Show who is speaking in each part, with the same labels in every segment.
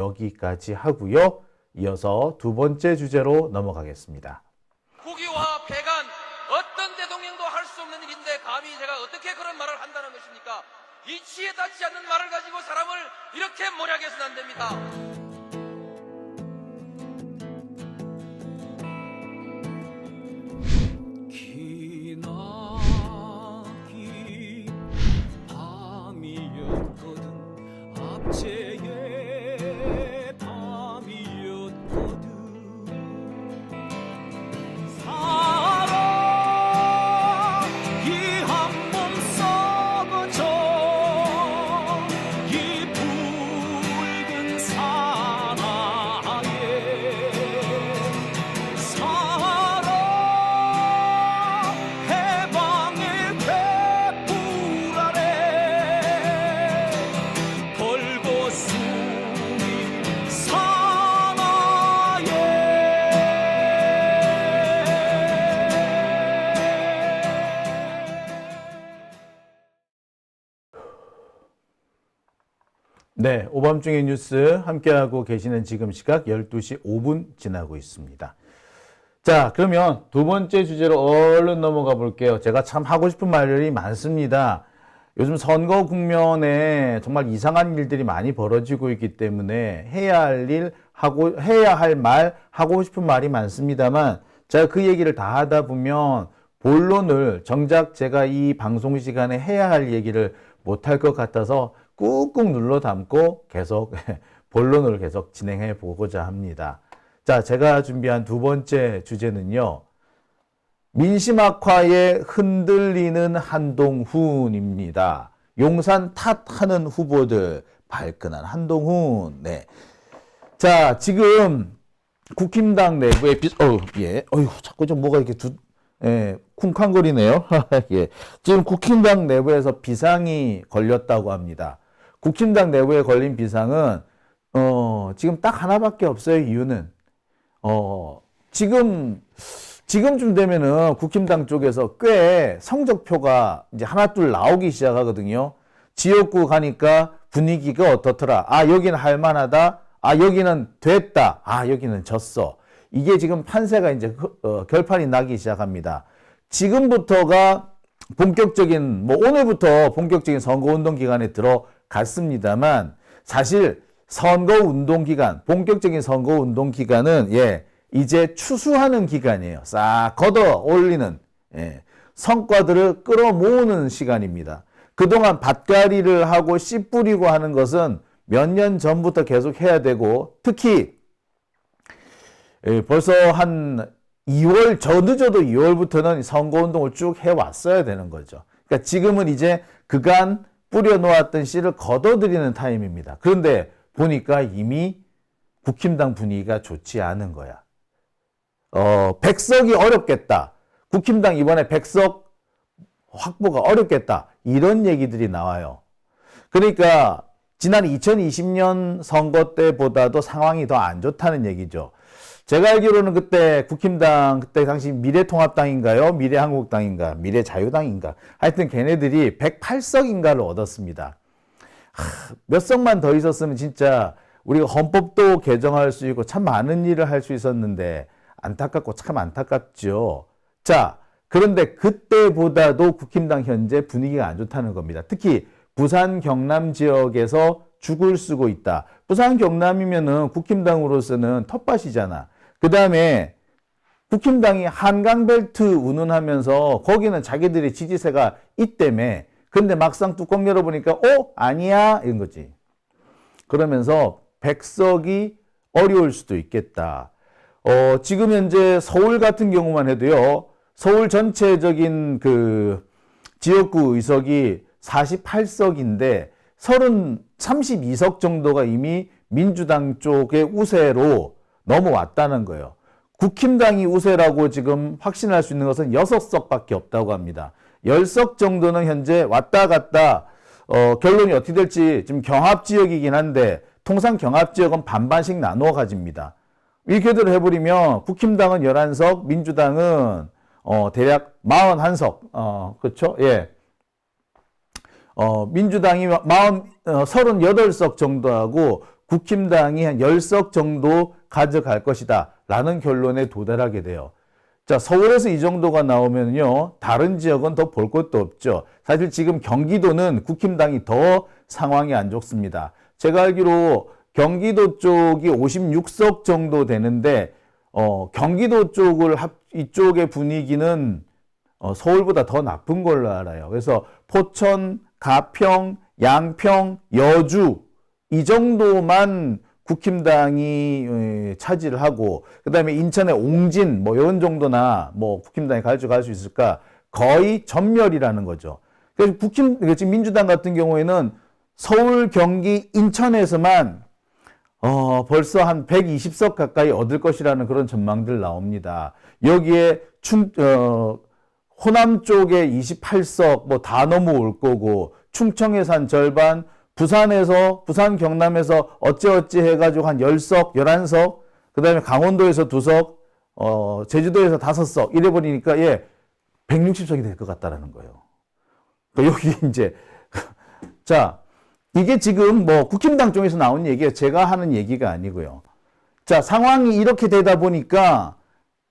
Speaker 1: 여기까지 하고요. 이어서 두 번째 주제로 넘어가겠습니다.
Speaker 2: 국유화 폐간 어떤 대통령도 할 수 없는 일인데 감히 제가 어떻게 그런 말을 한다는 것입니까? 이치에 닿지 않는 말을 가지고 사람을 이렇게 몰약해서는 안 됩니다.
Speaker 3: 기나긴 밤이었거든 압제의 밤이었거든 사랑이 한몸 썩어져 이 붉은 사나에 사랑 해방의 횃불 아래 걸고 숨이 사나에
Speaker 1: 네, 오밤중의 뉴스 함께하고 계시는 지금 시각 12시 5분 지나고 있습니다. 자, 그러면 두 번째 주제로 얼른 넘어가 볼게요. 제가 참 하고 싶은 말이 많습니다. 요즘 선거 국면에 정말 이상한 일들이 많이 벌어지고 있기 때문에 해야 할 말, 하고 싶은 말이 많습니다만 제가 그 얘기를 다 하다 보면 본론을 정작 제가 이 방송 시간에 해야 할 얘기를 못할 것 같아서 꾹꾹 눌러 담고 계속 본론을 계속 진행해 보고자 합니다. 자, 제가 준비한 두 번째 주제는요. 민심 악화에 흔들리는 한동훈입니다. 용산 탓하는 후보들 발끈한 한동훈. 네. 자, 지금 국힘당 내부에 자꾸 좀 뭐가 이렇게 쿵쾅거리네요. 예. 지금 국힘당 내부에서 비상이 걸렸다고 합니다. 국힘당 내부에 걸린 비상은 지금 딱 하나밖에 없어요. 이유는 지금쯤 되면은 국힘당 쪽에서 꽤 성적표가 이제 하나둘 나오기 시작하거든요. 지역구 가니까 분위기가 어떻더라. 아, 여기는 할만하다. 아, 여기는 됐다. 아, 여기는 졌어. 이게 지금 판세가 이제 결판이 나기 시작합니다. 지금부터가 본격적인, 오늘부터 본격적인 선거운동 기간에 들어갔습니다만, 사실 선거운동 기간, 본격적인 선거운동 기간은, 이제 추수하는 기간이에요. 싹 걷어 올리는, 성과들을 끌어모으는 시간입니다. 그동안 밭갈이를 하고 씨 뿌리고 하는 것은 몇 년 전부터 계속 해야 되고, 특히, 벌써 한 2월, 늦어도 2월부터는 선거운동을 쭉 해왔어야 되는 거죠. 그러니까 지금은 이제 그간 뿌려놓았던 씨를 걷어들이는 타임입니다. 그런데 보니까 이미 국힘당 분위기가 좋지 않은 거야. 100석이 어렵겠다. 국힘당 이번에 100석 확보가 어렵겠다. 이런 얘기들이 나와요. 그러니까 지난 2020년 선거 때보다도 상황이 더 안 좋다는 얘기죠. 제가 알기로는 그때 국힘당, 그때 당시 미래통합당인가요? 미래한국당인가? 미래자유당인가? 하여튼 걔네들이 108석인가를 얻었습니다. 몇 석만 더 있었으면 진짜 우리가 헌법도 개정할 수 있고 참 많은 일을 할 수 있었는데 안타깝고 참 안타깝죠. 자, 그런데 그때보다도 국힘당 현재 분위기가 안 좋다는 겁니다. 특히 부산 경남 지역에서 죽을 쓰고 있다. 부산 경남이면은 국힘당으로서는 텃밭이잖아. 그 다음에 국힘당이 한강벨트 운운하면서 거기는 자기들의 지지세가 있다며. 근데 막상 뚜껑 열어보니까 아니야 이런 거지. 그러면서 100석이 어려울 수도 있겠다. 지금 현재 서울 같은 경우만 해도요. 서울 전체적인 그 지역구 의석이 48석인데 32석 정도가 이미 민주당 쪽의 우세로 넘어왔다는 거예요. 국힘당이 우세라고 지금 확신할 수 있는 것은 6석밖에 없다고 합니다. 10석 정도는 현재 왔다 갔다 결론이 어떻게 될지 지금 경합지역이긴 한데 통상 경합지역은 반반씩 나누어 가집니다. 이렇게들 해버리면 국힘당은 11석, 민주당은 대략 41석, 그렇죠? 예. 민주당이 38석 정도 하고 국힘당이 한 10석 정도 가져갈 것이다 라는 결론에 도달하게 돼요. 자, 서울에서 이 정도가 나오면요, 다른 지역은 더 볼 것도 없죠. 사실 지금 경기도는 국힘당이 더 상황이 안 좋습니다. 제가 알기로 경기도 쪽이 56석 정도 되는데, 경기도 이쪽의 분위기는 서울보다 더 나쁜 걸로 알아요. 그래서 포천, 가평, 양평, 여주 이 정도만 국힘당이 차지를 하고, 그 다음에 인천의 옹진 뭐 이런 정도나 뭐 국힘당이 가져갈 수 있을까? 거의 전멸이라는 거죠. 그래서 지금 민주당 같은 경우에는 서울, 경기, 인천에서만 벌써 한 120석 가까이 얻을 것이라는 그런 전망들 나옵니다. 여기에 호남 쪽에 28석 뭐 다 넘어올 거고, 충청에서 한 절반, 부산, 경남에서 어찌어찌 해가지고 한 10석, 11석, 그 다음에 강원도에서 2석, 제주도에서 5석, 이래버리니까, 160석이 될 것 같다라는 거예요. 여기 이제, 자, 이게 지금 뭐 국힘당 쪽에서 나온 얘기예요. 제가 하는 얘기가 아니고요. 자, 상황이 이렇게 되다 보니까,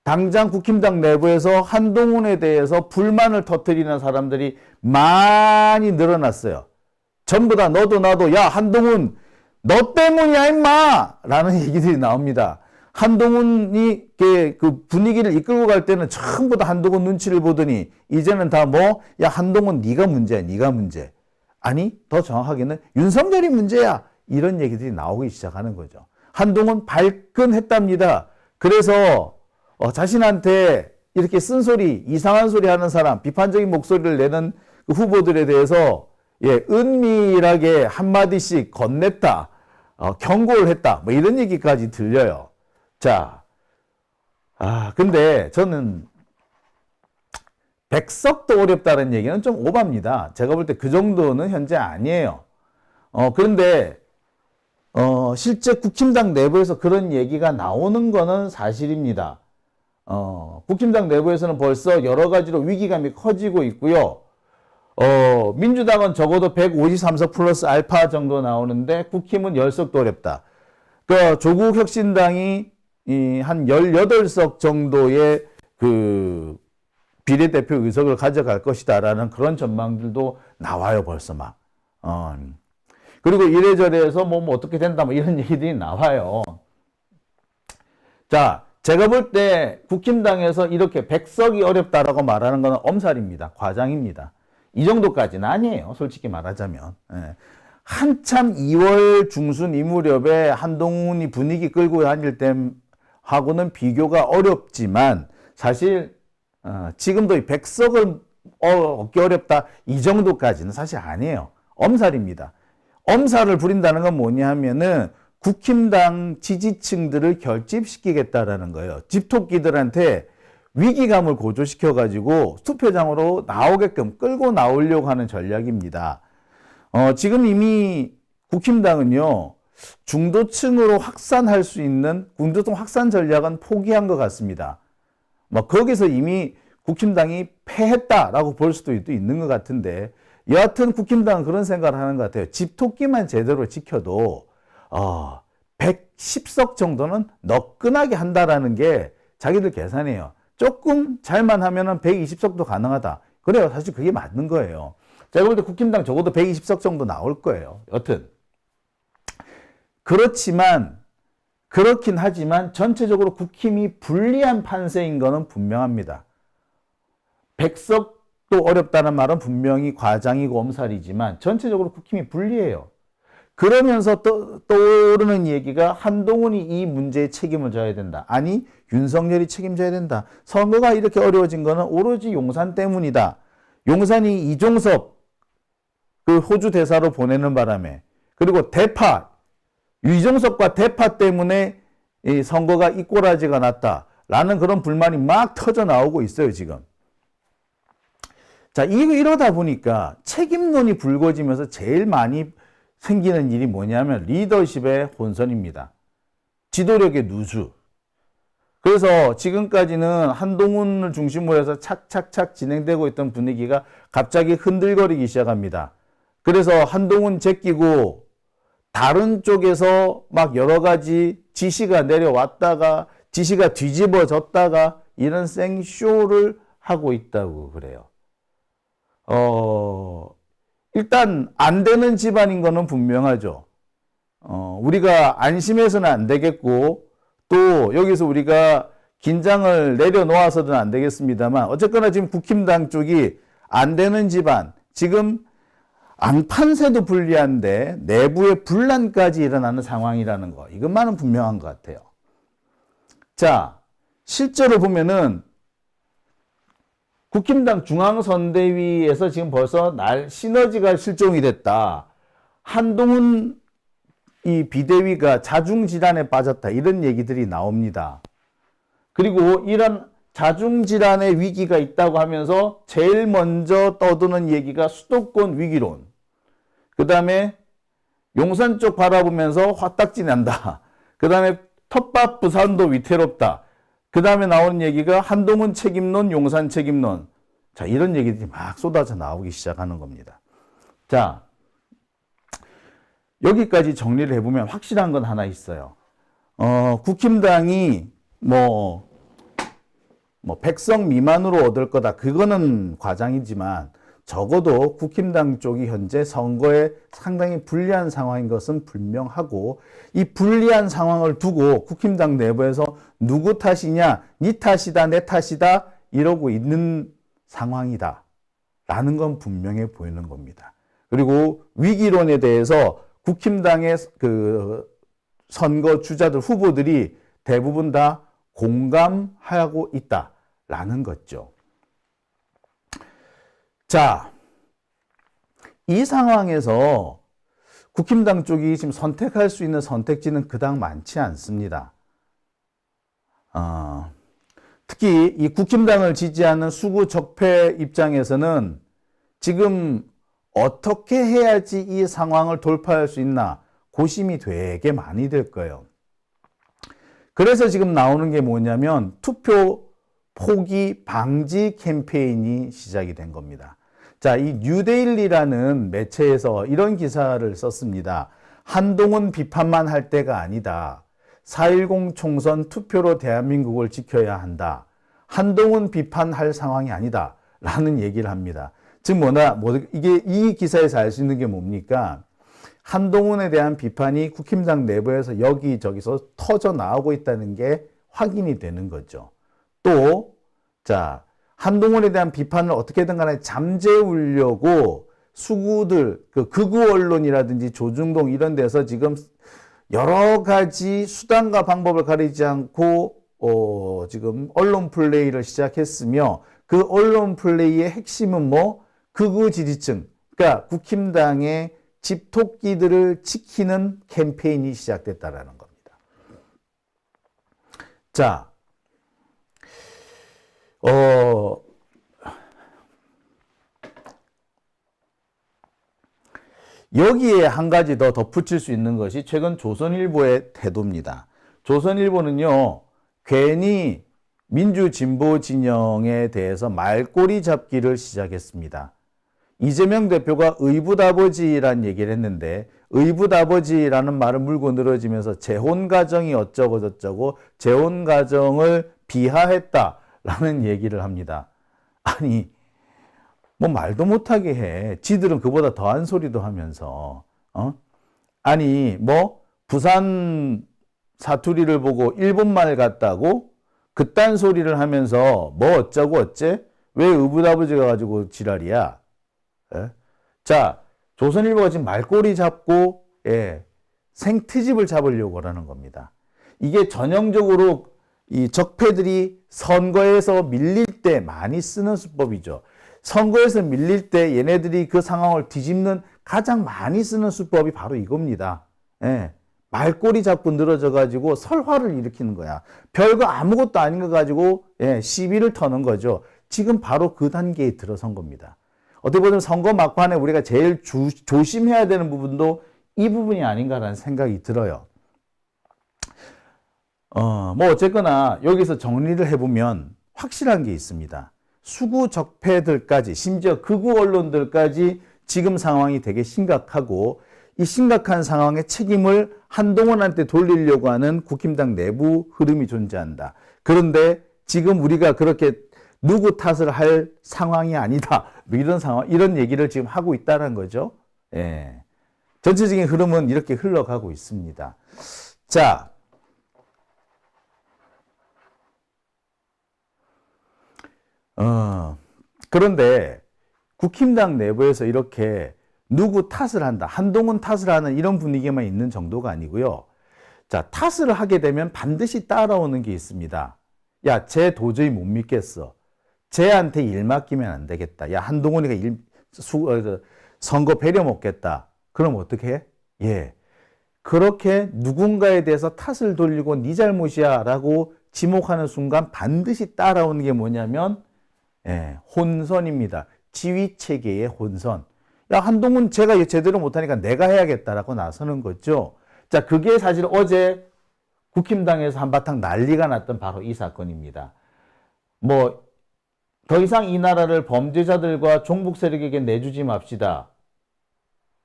Speaker 1: 당장 국힘당 내부에서 한동훈에 대해서 불만을 터뜨리는 사람들이 많이 늘어났어요. 전부 다 너도 나도 야 한동훈 너 때문이야 임마 라는 얘기들이 나옵니다. 한동훈이 그 분위기를 이끌고 갈 때는 전부 다 한동훈 눈치를 보더니 이제는 다 뭐 야 한동훈 네가 문제야 네가 문제. 아니 더 정확하게는 윤석열이 문제야 이런 얘기들이 나오기 시작하는 거죠. 한동훈 발끈했답니다. 그래서 자신한테 이렇게 쓴소리 이상한 소리 하는 사람 비판적인 목소리를 내는 그 후보들에 대해서 은밀하게 한마디씩 건넸다, 경고를 했다, 뭐 이런 얘기까지 들려요. 자, 근데 저는 100석도 어렵다는 얘기는 좀 오바입니다. 제가 볼 때 그 정도는 현재 아니에요. 그런데, 실제 국힘당 내부에서 그런 얘기가 나오는 거는 사실입니다. 국힘당 내부에서는 벌써 여러 가지로 위기감이 커지고 있고요. 민주당은 적어도 153석 플러스 알파 정도 나오는데 국힘은 10석도 어렵다. 그 조국 혁신당이 한 18석 정도의 그 비례대표 의석을 가져갈 것이다라는 그런 전망들도 나와요, 벌써 막. 그리고 이래저래 해서 뭐 어떻게 된다, 뭐 이런 얘기들이 나와요. 자, 제가 볼 때 국힘당에서 이렇게 100석이 어렵다라고 말하는 건 엄살입니다. 과장입니다. 이 정도까지는 아니에요. 솔직히 말하자면. 한참 2월 중순 이 무렵에 한동훈이 분위기 끌고 다닐 때하고는 비교가 어렵지만 사실 지금도 이 100석을 얻기 어렵다 이 정도까지는 사실 아니에요. 엄살입니다. 엄살을 부린다는 건 뭐냐 하면은 국힘당 지지층들을 결집시키겠다라는 거예요. 집토끼들한테 위기감을 고조시켜가지고 투표장으로 나오게끔 끌고 나오려고 하는 전략입니다. 지금 이미 국힘당은요, 중도층으로 확산할 수 있는 중도층 확산 전략은 포기한 것 같습니다. 거기서 이미 국힘당이 패했다라고 볼 수도 있는 것 같은데, 여하튼 국힘당은 그런 생각을 하는 것 같아요. 집토끼만 제대로 지켜도, 110석 정도는 너끈하게 한다라는 게 자기들 계산이에요. 조금 잘만 하면은 120석도 가능하다. 그래요. 사실 그게 맞는 거예요. 제가 볼 때 국힘당 적어도 120석 정도 나올 거예요. 여튼. 그렇긴 하지만 전체적으로 국힘이 불리한 판세인 거는 분명합니다. 100석도 어렵다는 말은 분명히 과장이고 엄살이지만 전체적으로 국힘이 불리해요. 그러면서 떠오르는 얘기가 한동훈이 이 문제에 책임을 져야 된다. 아니, 윤석열이 책임져야 된다. 선거가 이렇게 어려워진 거는 오로지 용산 때문이다. 용산이 이종섭 그 호주 대사로 보내는 바람에, 그리고 대파, 이종섭과 대파 때문에 이 선거가 이 꼬라지가 났다라는 그런 불만이 막 터져 나오고 있어요, 지금. 자, 이러다 보니까 책임론이 불거지면서 제일 많이 생기는 일이 뭐냐면 리더십의 혼선입니다. 지도력의 누수. 그래서 지금까지는 한동훈을 중심으로 해서 착착착 진행되고 있던 분위기가 갑자기 흔들거리기 시작합니다. 그래서 한동훈 제끼고 다른 쪽에서 막 여러 가지 지시가 내려왔다가 지시가 뒤집어졌다가 이런 생쇼를 하고 있다고 그래요. 일단 안 되는 집안인 거는 분명하죠. 우리가 안심해서는 안 되겠고 또 여기서 우리가 긴장을 내려놓아서는 안 되겠습니다만 어쨌거나 지금 국힘당 쪽이 안 되는 집안, 지금 안판세도 불리한데 내부의 분란까지 일어나는 상황이라는 거, 이것만은 분명한 것 같아요. 자, 실제로 보면은 국힘당 중앙선대위에서 지금 벌써 시너지가 실종이 됐다. 한동훈 이 비대위가 자중질환에 빠졌다. 이런 얘기들이 나옵니다. 그리고 이런 자중질환의 위기가 있다고 하면서 제일 먼저 떠드는 얘기가 수도권 위기론. 그 다음에 용산 쪽 바라보면서 화딱지 난다. 그 다음에 텃밭 부산도 위태롭다. 그 다음에 나오는 얘기가 한동훈 책임론, 용산 책임론. 자, 이런 얘기들이 막 쏟아져 나오기 시작하는 겁니다. 자, 여기까지 정리를 해보면 확실한 건 하나 있어요. 국힘당이 뭐 100석 미만으로 얻을 거다. 그거는 과장이지만 적어도 국힘당 쪽이 현재 선거에 상당히 불리한 상황인 것은 분명하고 이 불리한 상황을 두고 국힘당 내부에서 누구 탓이냐, 니 탓이다, 내 탓이다 이러고 있는 상황이다 라는 건 분명해 보이는 겁니다. 그리고 위기론에 대해서 국힘당의 그 선거 주자들 후보들이 대부분 다 공감하고 있다라는 거죠. 자, 이 상황에서 국힘당 쪽이 지금 선택할 수 있는 선택지는 그닥 많지 않습니다. 특히 이 국힘당을 지지하는 수구 적폐 입장에서는 지금 어떻게 해야지 이 상황을 돌파할 수 있나 고심이 되게 많이 될 거예요. 그래서 지금 나오는 게 뭐냐면 투표 포기 방지 캠페인이 시작이 된 겁니다. 자, 이 뉴데일리라는 매체에서 이런 기사를 썼습니다. 한동훈 비판만 할 때가 아니다. 4.10 총선 투표로 대한민국을 지켜야 한다. 한동훈 비판할 상황이 아니다. 라는 얘기를 합니다. 즉 이게 이 기사에서 알 수 있는 게 뭡니까? 한동훈에 대한 비판이 국힘당 내부에서 여기저기서 터져 나오고 있다는 게 확인이 되는 거죠. 또, 자, 한동훈에 대한 비판을 어떻게든 간에 잠재우려고 수구들, 극우 언론이라든지 조중동 이런 데서 지금 여러 가지 수단과 방법을 가리지 않고, 지금 언론 플레이를 시작했으며 그 언론 플레이의 핵심은 극우 지지층, 그러니까 국힘당의 집토끼들을 지키는 캠페인이 시작됐다라는 겁니다. 자, 여기에 한 가지 더 덧붙일 수 있는 것이 최근 조선일보의 태도입니다. 조선일보는요, 괜히 민주진보 진영에 대해서 말꼬리 잡기를 시작했습니다. 이재명 대표가 의붓아버지라는 얘기를 했는데 의붓아버지라는 말을 물고 늘어지면서 재혼가정이 어쩌고 저쩌고 재혼가정을 비하했다라는 얘기를 합니다. 아니 말도 못하게 해. 지들은 그보다 더한 소리도 하면서 아니 부산 사투리를 보고 일본말 같다고 그딴 소리를 하면서 어쩌고 어째? 왜 의붓아버지가 가지고 지랄이야? 예? 자, 조선일보가 지금 말꼬리 잡고 생트집을 잡으려고 하는 겁니다. 이게 전형적으로 이 적폐들이 선거에서 밀릴 때 많이 쓰는 수법이죠. 선거에서 밀릴 때 얘네들이 그 상황을 뒤집는 가장 많이 쓰는 수법이 바로 이겁니다. 말꼬리 잡고 늘어져 가지고 설화를 일으키는 거야. 별거 아무것도 아닌 거 가지고 시비를 터는 거죠. 지금 바로 그 단계에 들어선 겁니다. 어떻게 보면 선거 막판에 우리가 제일 조심해야 되는 부분도 이 부분이 아닌가라는 생각이 들어요. 어쨌거나 여기서 정리를 해보면 확실한 게 있습니다. 수구 적폐들까지 심지어 극우 언론들까지 지금 상황이 되게 심각하고 이 심각한 상황의 책임을 한동훈한테 돌리려고 하는 국힘당 내부 흐름이 존재한다. 그런데 지금 우리가 그렇게 누구 탓을 할 상황이 아니다. 뭐 이런 상황, 이런 얘기를 지금 하고 있다는 거죠. 예. 전체적인 흐름은 이렇게 흘러가고 있습니다. 자, 그런데 국힘당 내부에서 이렇게 누구 탓을 한다, 한동훈 탓을 하는 이런 분위기만 있는 정도가 아니고요. 자, 탓을 하게 되면 반드시 따라오는 게 있습니다. 야, 쟤 도저히 못 믿겠어. 쟤한테 일 맡기면 안 되겠다. 야, 한동훈이가 선거 배려 먹겠다. 그럼 어떻게 해? 예. 그렇게 누군가에 대해서 탓을 돌리고 네 잘못이야 라고 지목하는 순간 반드시 따라오는 게 뭐냐면 혼선입니다. 지휘체계의 혼선. 야, 한동훈 제가 제대로 못하니까 내가 해야겠다라고 나서는 거죠. 자, 그게 사실 어제 국힘당에서 한바탕 난리가 났던 바로 이 사건입니다. 뭐 더 이상 이 나라를 범죄자들과 종북 세력에게 내주지 맙시다.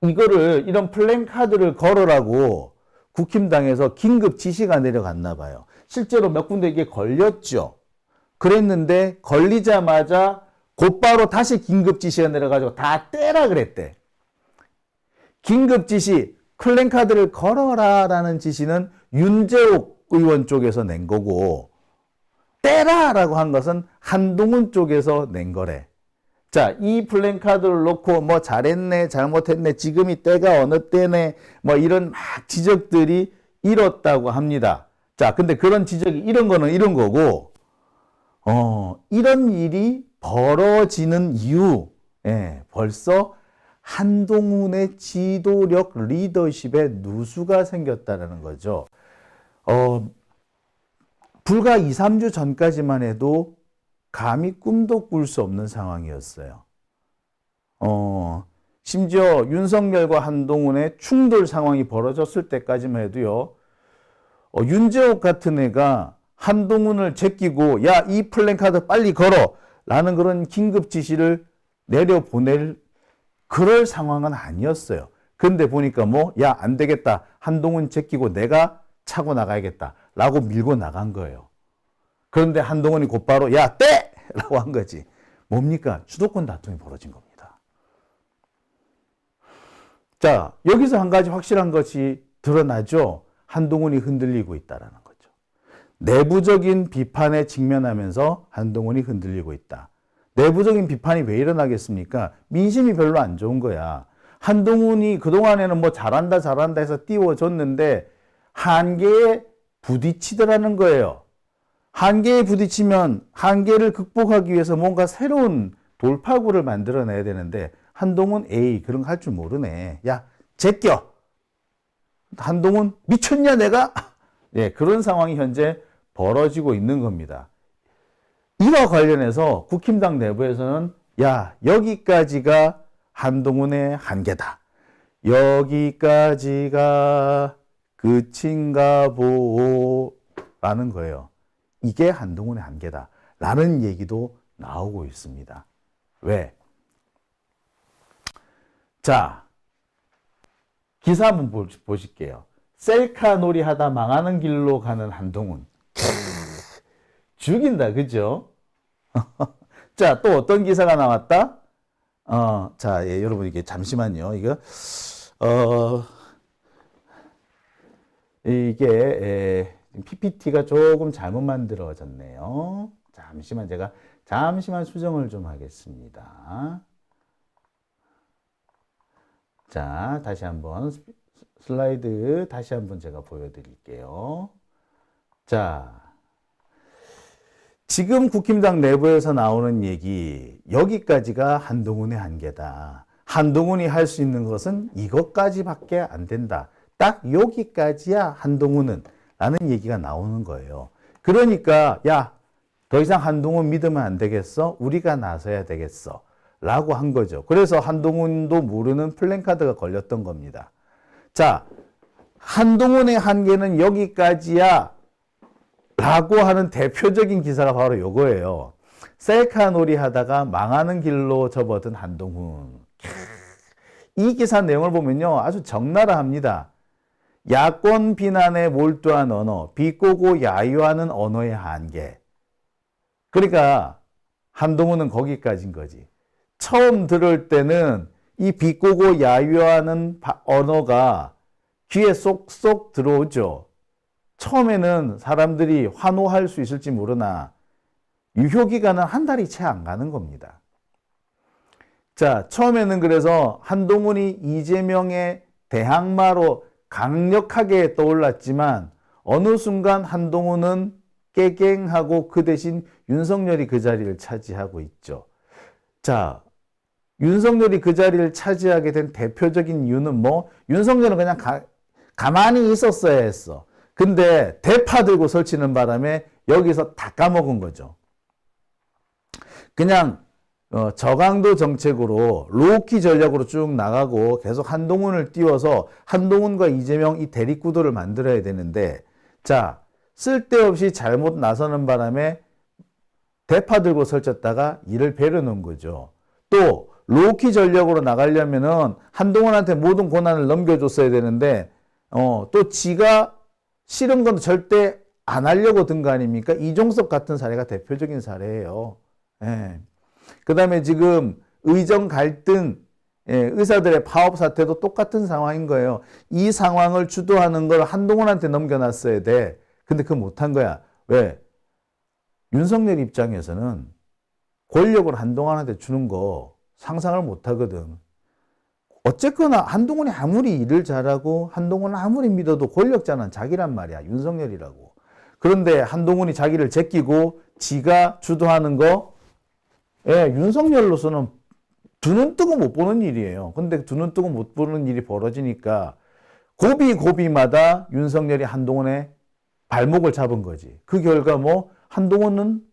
Speaker 1: 이거를 이런 플랜카드를 걸으라고 국힘당에서 긴급 지시가 내려갔나 봐요. 실제로 몇 군데 이게 걸렸죠. 그랬는데 걸리자마자 곧바로 다시 긴급 지시가 내려가지고 다 떼라 그랬대. 긴급 지시, 플랜카드를 걸어라라는 지시는 윤재옥 의원 쪽에서 낸 거고 떼라라고 한 것은 한동훈 쪽에서 낸 거래. 자, 이 플랜카드를 놓고 뭐 잘했네, 잘못했네, 지금이 때가 어느 때네, 뭐 이런 막 지적들이 일었다고 합니다. 자, 근데 그런 지적이 이런 거는 이런 거고, 이런 일이 벌어지는 이유, 벌써 한동훈의 지도력, 리더십에 누수가 생겼다는 거죠. 불과 2, 3주 전까지만 해도 감히 꿈도 꿀 수 없는 상황이었어요. 심지어 윤석열과 한동훈의 충돌 상황이 벌어졌을 때까지만 해도요, 윤재옥 같은 애가 한동훈을 제끼고, 야, 이 플랜카드 빨리 걸어! 라는 그런 긴급 지시를 내려보낼 그럴 상황은 아니었어요. 근데 보니까 야, 안 되겠다. 한동훈 제끼고 내가 차고 나가야겠다. 라고 밀고 나간 거예요. 그런데 한동훈이 곧바로 야, 떼! 라고 한 거지. 뭡니까? 주도권 다툼이 벌어진 겁니다. 자, 여기서 한 가지 확실한 것이 드러나죠. 한동훈이 흔들리고 있다는 거죠. 내부적인 비판에 직면하면서 한동훈이 흔들리고 있다. 내부적인 비판이 왜 일어나겠습니까? 민심이 별로 안 좋은 거야. 한동훈이 그동안에는 잘한다 해서 띄워줬는데 한계에 부딪히더라는 거예요. 한계에 부딪히면 한계를 극복하기 위해서 뭔가 새로운 돌파구를 만들어내야 되는데 한동훈 에이 그런 거 할 줄 모르네. 야 제껴. 한동훈 미쳤냐 내가? 예, 그런 상황이 현재 벌어지고 있는 겁니다. 이와 관련해서 국힘당 내부에서는 야 여기까지가 한동훈의 한계다. 여기까지가 끝인가 보라는 거예요. 이게 한동훈의 한계다. 라는 얘기도 나오고 있습니다. 왜? 자, 기사 한번 보실게요. 셀카 놀이 하다 망하는 길로 가는 한동훈. 죽인다, 그죠? 자, 또 어떤 기사가 나왔다? 자, 예, 여러분, 이게 잠시만요. 이게 PPT가 조금 잘못 만들어졌네요. 잠시만 수정을 좀 하겠습니다. 자, 다시 한번 슬라이드 다시 한번 제가 보여드릴게요. 자, 지금 국힘당 내부에서 나오는 얘기, 여기까지가 한동훈의 한계다. 한동훈이 할 수 있는 것은 이것까지밖에 안 된다. 딱 여기까지야 한동훈은 라는 얘기가 나오는 거예요. 그러니까 야, 더 이상 한동훈 믿으면 안 되겠어? 우리가 나서야 되겠어. 라고 한 거죠. 그래서 한동훈도 모르는 플랜카드가 걸렸던 겁니다. 자, 한동훈의 한계는 여기까지야 라고 하는 대표적인 기사가 바로 요거예요. 셀카 놀이 하다가 망하는 길로 접어든 한동훈. 이 기사 내용을 보면요, 아주 적나라합니다. 야권 비난에 몰두한 언어, 비꼬고 야유하는 언어의 한계. 그러니까 한동훈은 거기까지인 거지. 처음 들을 때는 이 비꼬고 야유하는 언어가 귀에 쏙쏙 들어오죠. 처음에는 사람들이 환호할 수 있을지 모르나 유효기간은 한 달이 채 안 가는 겁니다. 자, 처음에는 그래서 한동훈이 이재명의 대항마로 강력하게 떠올랐지만 어느 순간 한동훈은 깨갱하고 그 대신 윤석열이 그 자리를 차지하고 있죠. 자, 윤석열이 그 자리를 차지하게 된 대표적인 이유는 뭐? 윤석열은 그냥 가만히 있었어야 했어. 근데 대파 들고 설치는 바람에 여기서 다 까먹은 거죠. 그냥 저강도 정책으로 로우키 전략으로 쭉 나가고 계속 한동훈을 띄워서 한동훈과 이재명 이 대립구도를 만들어야 되는데, 자, 쓸데없이 잘못 나서는 바람에 대파 들고 설쳤다가 이를 배려놓은 거죠. 또 로우키 전략으로 나가려면은 한동훈한테 모든 권한을 넘겨줬어야 되는데 또 지가 싫은 건 절대 안 하려고 든 거 아닙니까? 이종석 같은 사례가 대표적인 사례예요. 예. 그 다음에 지금 의정 갈등, 의사들의 파업 사태도 똑같은 상황인 거예요. 이 상황을 주도하는 걸 한동훈한테 넘겨놨어야 돼. 근데 그거 못한 거야. 왜? 윤석열 입장에서는 권력을 한동훈한테 주는 거 상상을 못 하거든. 어쨌거나 한동훈이 아무리 일을 잘하고 한동훈을 아무리 믿어도 권력자는 자기란 말이야. 윤석열이라고. 그런데 한동훈이 자기를 제끼고 지가 주도하는 거, 윤석열로서는 두 눈 뜨고 못 보는 일이에요. 근데 두 눈 뜨고 못 보는 일이 벌어지니까 고비고비마다 윤석열이 한동훈의 발목을 잡은 거지. 그 결과 뭐 한동훈은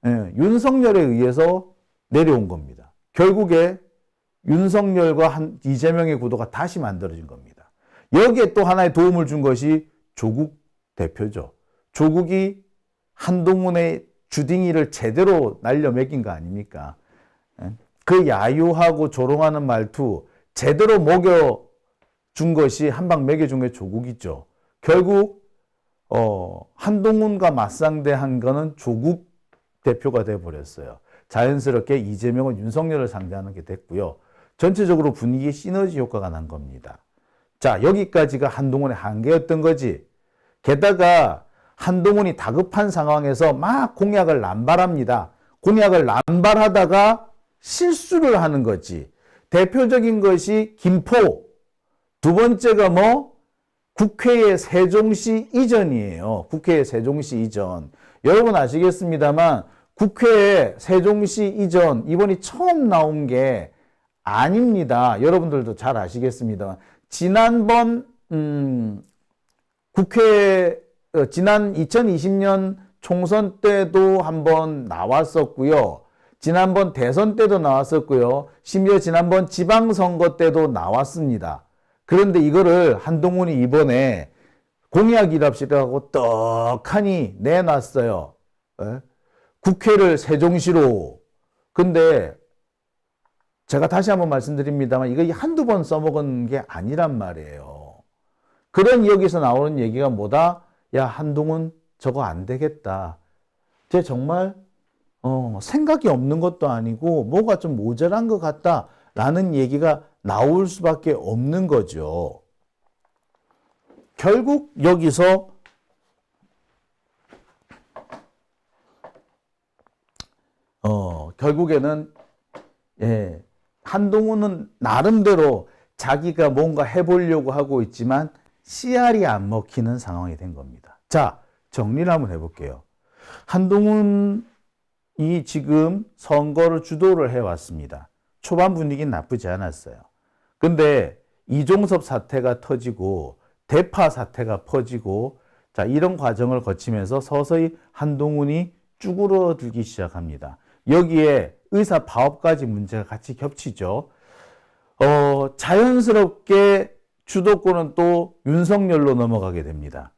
Speaker 1: 윤석열에 의해서 내려온 겁니다. 결국에 윤석열과 이재명의 구도가 다시 만들어진 겁니다. 여기에 또 하나의 도움을 준 것이 조국 대표죠. 조국이 한동훈의 주둥이를 제대로 날려 먹인 거 아닙니까? 그 야유하고 조롱하는 말투 제대로 먹여준 것이, 한방 먹여준 게 조국이죠. 결국 한동훈과 맞상대한 거는 조국 대표가 돼버렸어요. 자연스럽게 이재명은 윤석열을 상대하는 게 됐고요. 전체적으로 분위기에 시너지 효과가 난 겁니다. 자, 여기까지가 한동훈의 한계였던 거지. 게다가 한동훈이 다급한 상황에서 막 공약을 남발합니다. 공약을 남발하다가 실수를 하는 거지. 대표적인 것이 김포. 두 번째가 뭐? 국회의 세종시 이전이에요. 국회의 세종시 이전. 여러분 아시겠습니다만 국회의 세종시 이전 이번이 처음 나온 게 아닙니다. 여러분들도 잘 아시겠습니다만 지난번 지난 2020년 총선 때도 한번 나왔었고요. 지난번 대선 때도 나왔었고요. 심지어 지난번 지방선거 때도 나왔습니다. 그런데 이거를 한동훈이 이번에 공약이랍시라고 떡하니 내놨어요. 국회를 세종시로. 근데 제가 다시 한번 말씀드립니다만 이거 한두 번 써먹은 게 아니란 말이에요. 그런 여기서 나오는 얘기가 뭐다? 야, 한동훈 저거 안 되겠다. 쟤 정말 생각이 없는 것도 아니고 뭐가 좀 모자란 것 같다라는 얘기가 나올 수밖에 없는 거죠. 결국 여기서 결국에는 한동훈은 나름대로 자기가 뭔가 해보려고 하고 있지만 씨알이 안 먹히는 상황이 된 겁니다. 자, 정리를 한번 해볼게요. 한동훈이 지금 선거를 주도를 해왔습니다. 초반 분위기는 나쁘지 않았어요. 근데 이종섭 사태가 터지고 대파 사태가 퍼지고, 자, 이런 과정을 거치면서 서서히 한동훈이 쭈그러들기 시작합니다. 여기에 의사 파업까지 문제가 같이 겹치죠. 자연스럽게 주도권은 또 윤석열로 넘어가게 됩니다.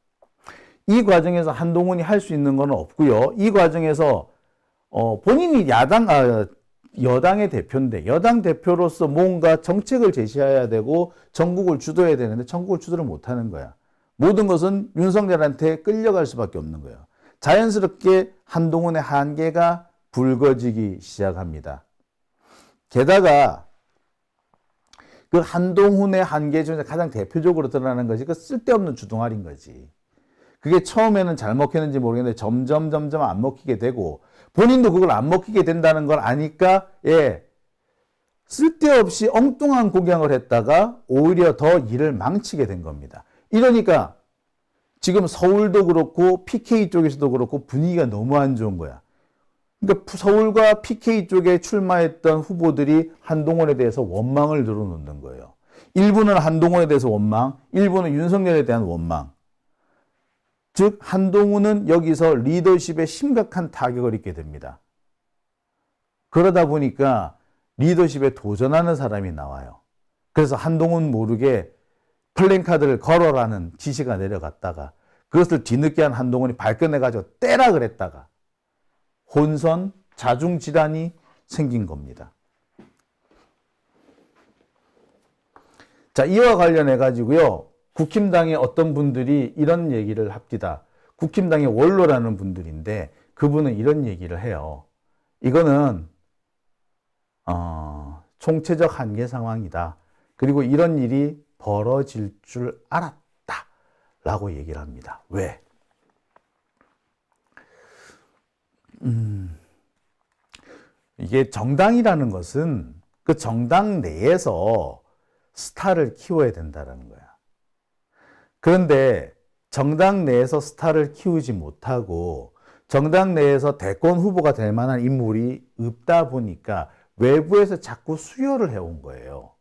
Speaker 1: 이 과정에서 한동훈이 할 수 있는 건 없고요. 이 과정에서 본인이 여당의 대표인데 여당 대표로서 뭔가 정책을 제시해야 되고 전국을 주도해야 되는데 전국을 주도를 못하는 거야. 모든 것은 윤석열한테 끌려갈 수밖에 없는 거예요. 자연스럽게 한동훈의 한계가 붉어지기 시작합니다. 게다가 그 한동훈의 한계 중에 가장 대표적으로 드러나는 것이 그 쓸데없는 주둥아리인 거지. 그게 처음에는 잘 먹혔는지 모르겠는데 점점 안 먹히게 되고 본인도 그걸 안 먹히게 된다는 걸 아니까 쓸데없이 엉뚱한 공약을 했다가 오히려 더 일을 망치게 된 겁니다. 이러니까 지금 서울도 그렇고 PK 쪽에서도 그렇고 분위기가 너무 안 좋은 거야. 그러니까 서울과 PK 쪽에 출마했던 후보들이 한동훈에 대해서 원망을 늘어놓는 거예요. 일부는 한동훈에 대해서 원망, 일부는 윤석열에 대한 원망. 즉 한동훈은 여기서 리더십에 심각한 타격을 입게 됩니다. 그러다 보니까 리더십에 도전하는 사람이 나와요. 그래서 한동훈 모르게 플랜카드를 걸어라는 지시가 내려갔다가 그것을 뒤늦게 한 한동훈이 발끈해가지고 떼라 그랬다가 혼선, 자중질환이 생긴 겁니다. 자, 이와 관련해가지고요. 국힘당의 어떤 분들이 이런 얘기를 합니다. 국힘당의 원로라는 분들인데 그분은 이런 얘기를 해요. 이거는 총체적 한계 상황이다. 그리고 이런 일이 벌어질 줄 알았다. 라고 얘기를 합니다. 왜? 이게 정당이라는 것은 그 정당 내에서 스타를 키워야 된다는 거야. 그런데 정당 내에서 스타를 키우지 못하고 정당 내에서 대권 후보가 될 만한 인물이 없다 보니까 외부에서 자꾸 수요를 해온 거예요.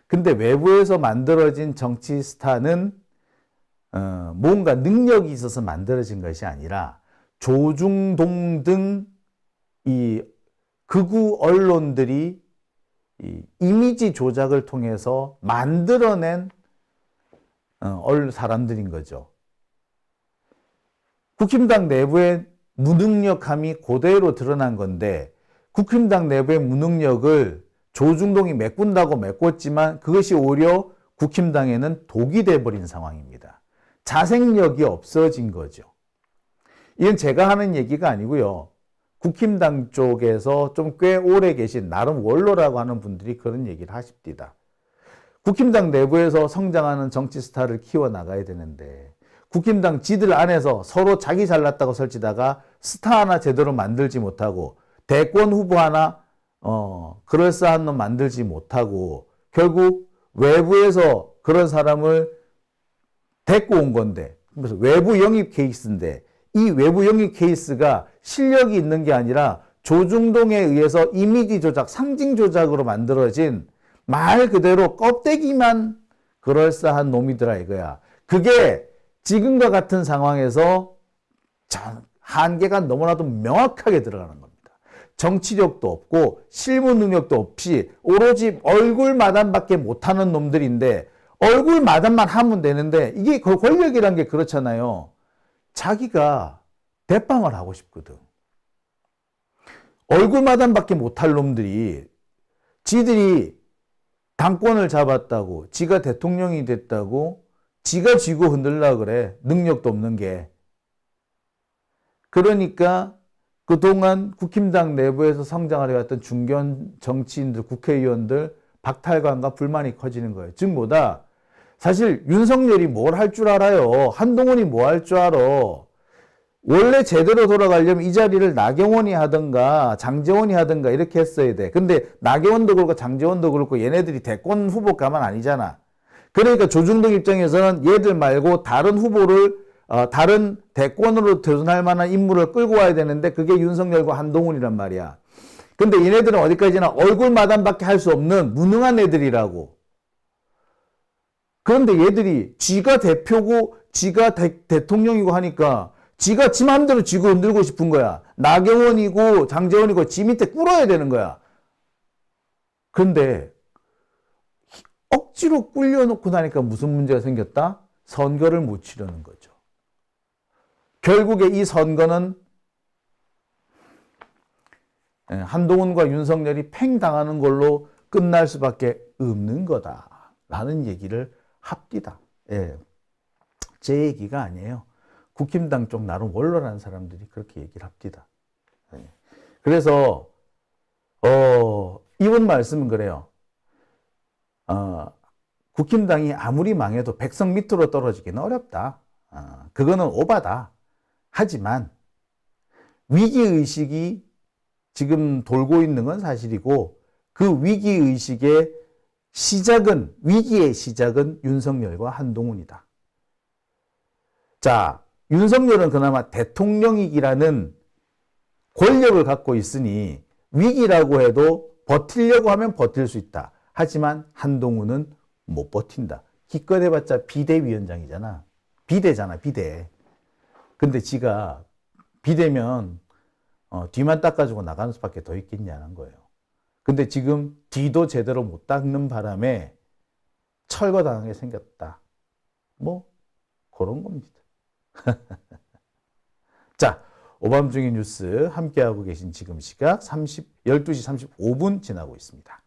Speaker 1: 근데 외부에서 만들어진 정치 스타는 뭔가 능력이 있어서 만들어진 것이 아니라 조중동 등 이 극우 언론들이 이 이미지 조작을 통해서 만들어낸 사람들인 거죠. 국힘당 내부의 무능력함이 그대로 드러난 건데 국힘당 내부의 무능력을 조중동이 메꾼다고 메꿨지만 그것이 오히려 국힘당에는 독이 돼버린 상황입니다. 자생력이 없어진 거죠. 이건 제가 하는 얘기가 아니고요. 국힘당 쪽에서 좀 꽤 오래 계신 나름 원로라고 하는 분들이 그런 얘기를 하십니다. 국힘당 내부에서 성장하는 정치 스타를 키워나가야 되는데 국힘당 지들 안에서 서로 자기 잘났다고 설치다가 스타 하나 제대로 만들지 못하고 대권 후보 하나 그럴싸한 놈 만들지 못하고 결국 외부에서 그런 사람을 데리고 온 건데 그래서 외부 영입 케이스인데 이 외부 영입 케이스가 실력이 있는 게 아니라 조중동에 의해서 이미지 조작, 상징 조작으로 만들어진 말 그대로 껍데기만 그럴싸한 놈이더라 이거야. 그게 지금과 같은 상황에서 한계가 너무나도 명확하게 들어가는 겁니다. 정치력도 없고 실무 능력도 없이 오로지 얼굴 마담밖에 못하는 놈들인데 얼굴 마담만 하면 되는데 이게 권력이란 게 그렇잖아요. 자기가 대빵을 하고 싶거든. 얼굴 마담밖에 못할 놈들이 지들이 당권을 잡았다고 지가 대통령이 됐다고 지가 쥐고 흔들라 그래. 능력도 없는 게. 그러니까 그동안 국힘당 내부에서 성장을 해왔던 중견 정치인들, 국회의원들 박탈감과 불만이 커지는 거예요. 즉 뭐다? 사실 윤석열이 뭘 할 줄 알아요? 한동훈이 뭐 할 줄 알아? 원래 제대로 돌아가려면 이 자리를 나경원이 하든가 장제원이 하든가 이렇게 했어야 돼. 근데 나경원도 그렇고 장제원도 그렇고 얘네들이 대권 후보가만 아니잖아. 그러니까 조중동 입장에서는 얘들 말고 다른 후보를 다른 대권으로 도전할 만한 인물을 끌고 와야 되는데 그게 윤석열과 한동훈이란 말이야. 근데 얘네들은 어디까지나 얼굴 마담밖에 할 수 없는 무능한 애들이라고. 그런데 얘들이 지가 대표고 지가 대통령이고 하니까 지가 지 마음대로 쥐고 흔들고 싶은 거야. 나경원이고 장제원이고 지 밑에 꿇어야 되는 거야. 그런데 억지로 꿀려놓고 나니까 무슨 문제가 생겼다? 선거를 못 치르는 거죠. 결국에 이 선거는 한동훈과 윤석열이 팽당하는 걸로 끝날 수밖에 없는 거다라는 얘기를 합디다. 예. 제 얘기가 아니에요. 국힘당 쪽 나름 원로라는 사람들이 그렇게 얘기를 합디다. 예. 그래서 이분 말씀은 그래요. 국힘당이 아무리 망해도 백성 밑으로 떨어지기는 어렵다. 그거는 오바다. 하지만 위기의식이 지금 돌고 있는 건 사실이고 그 위기의식의 위기의 시작은 윤석열과 한동훈이다. 자, 윤석열은 그나마 대통령이기라는 권력을 갖고 있으니 위기라고 해도 버티려고 하면 버틸 수 있다. 하지만 한동훈은 못 버틴다. 기껏해봤자 비대위원장이잖아. 비대잖아, 비대. 근데 지가 비대면 뒤만 닦아주고 나가는 수밖에 더 있겠냐는 거예요. 근데 지금 뒤도 제대로 못 닦는 바람에 철거당하게 생겼다. 뭐 그런 겁니다. 자, 오밤중의 뉴스 함께하고 계신 지금 시각 12시 35분 지나고 있습니다.